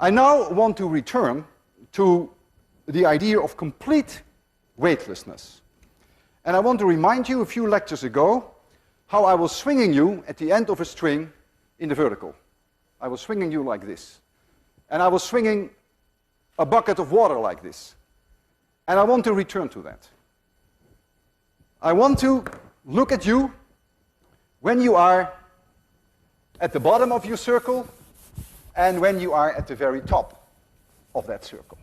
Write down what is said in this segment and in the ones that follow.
I now want to return to the idea of complete weightlessness. And I want to remind you a few lectures ago how I was swinging you at the end of a string in the vertical. I was swinging you like this. And I was swinging a bucket of water like this. And I want to return to that. I want to look at you when you are at the bottom of your circle and when you are at the very top of that circle.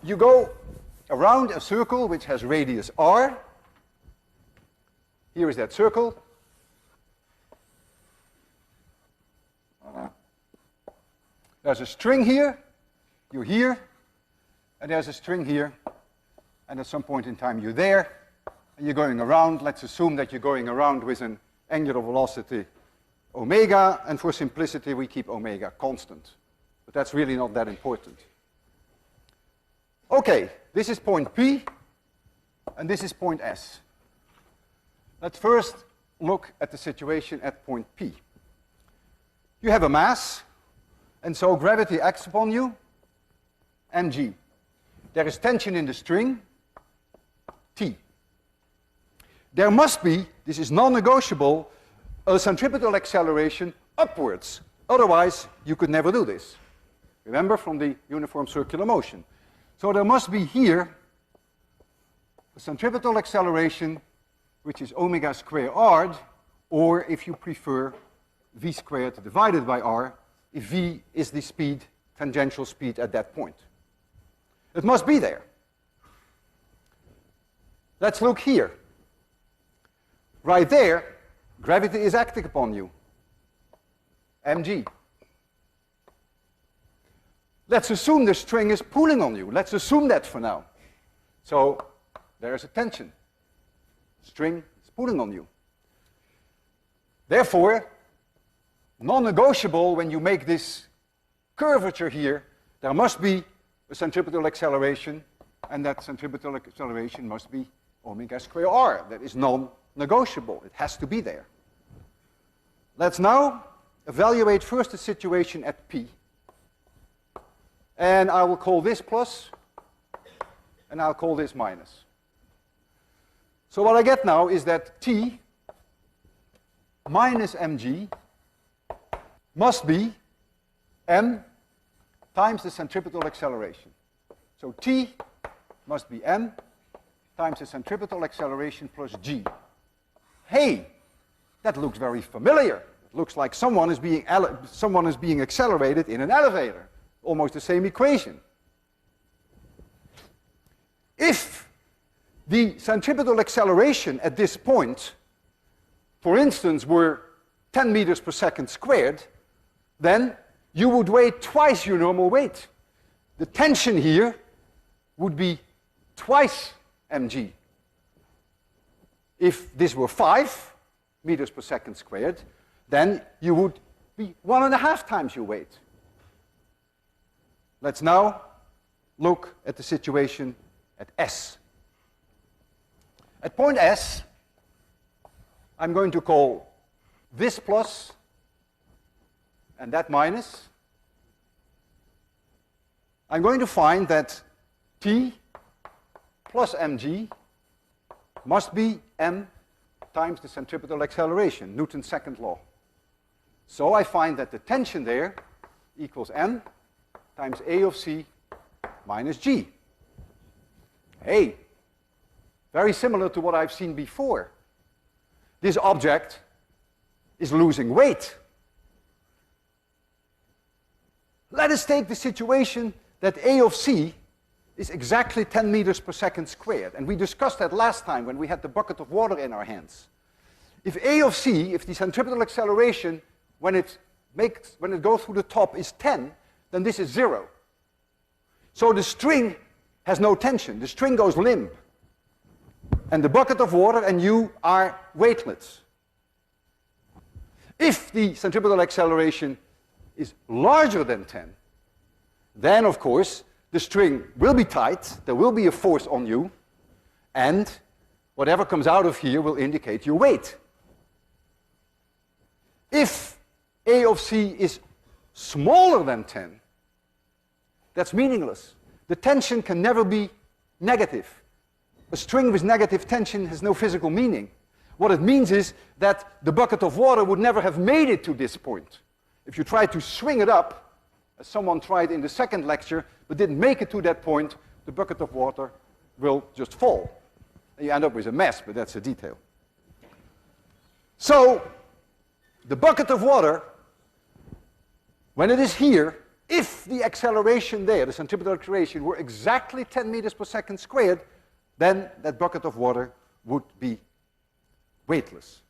You go around a circle which has radius r. Here is that circle. There's a string here, you're here, and there's a string here, and at some point in time you're there, and you're going around. Let's assume that you're going around with an angular velocity omega, and for simplicity we keep omega constant. But that's really not that important. Okay, this is point P, and this is point S. Let's first look at the situation at point P. You have a mass, and so gravity acts upon you, mg. There is tension in the string, T. There must be, this is non-negotiable, a centripetal acceleration upwards. Otherwise, you could never do this. Remember from the uniform circular motion. So there must be here a centripetal acceleration which is omega squared r, or if you prefer, v squared divided by r, if v is the speed, tangential speed at that point. It must be there. Let's look here. Right there, gravity is acting upon you, mg. Let's assume the string is pulling on you. Let's assume that for now. So there is a tension. String is pulling on you. Therefore, non-negotiable when you make this curvature here, there must be a centripetal acceleration, and that centripetal acceleration must be omega squared r. That is non-negotiable. It has to be there. Let's now evaluate first the situation at P. And I will call this plus, and I'll call this minus. So what I get now is that T minus mg must be m times the centripetal acceleration. So T must be m times the centripetal acceleration plus g. Hey, that looks very familiar. It looks like someone is being accelerated in an elevator. Almost the same equation. If the centripetal acceleration at this point, for instance, were 10 meters per second squared, then you would weigh twice your normal weight. The tension here would be twice mg. If this were 5 meters per second squared, then you would be 1.5 times your weight. Let's now look at the situation at S. At point S, I'm going to call this plus and that minus. I'm going to find that T plus mg must be m times the centripetal acceleration, Newton's second law. So I find that the tension there equals m times A of C minus G. Hey, very similar to what I've seen before. This object is losing weight. Let us take the situation that A of C is exactly 10 meters per second squared. And we discussed that last time when we had the bucket of water in our hands. If A of C, if the centripetal acceleration, when it goes through the top is 10, then this is 0. So the string has no tension. The string goes limp. And the bucket of water and you are weightless. If the centripetal acceleration is larger than 10, then of course the string will be tight, there will be a force on you, and whatever comes out of here will indicate your weight. If A of C is smaller than 10, that's meaningless. The tension can never be negative. A string with negative tension has no physical meaning. What it means is that the bucket of water would never have made it to this point. If you try to swing it up, as someone tried in the second lecture, but didn't make it to that point, the bucket of water will just fall. And you end up with a mess, but that's a detail. So, the bucket of water, when it is here, if the acceleration there, the centripetal acceleration, were exactly 10 meters per second squared, then that bucket of water would be weightless.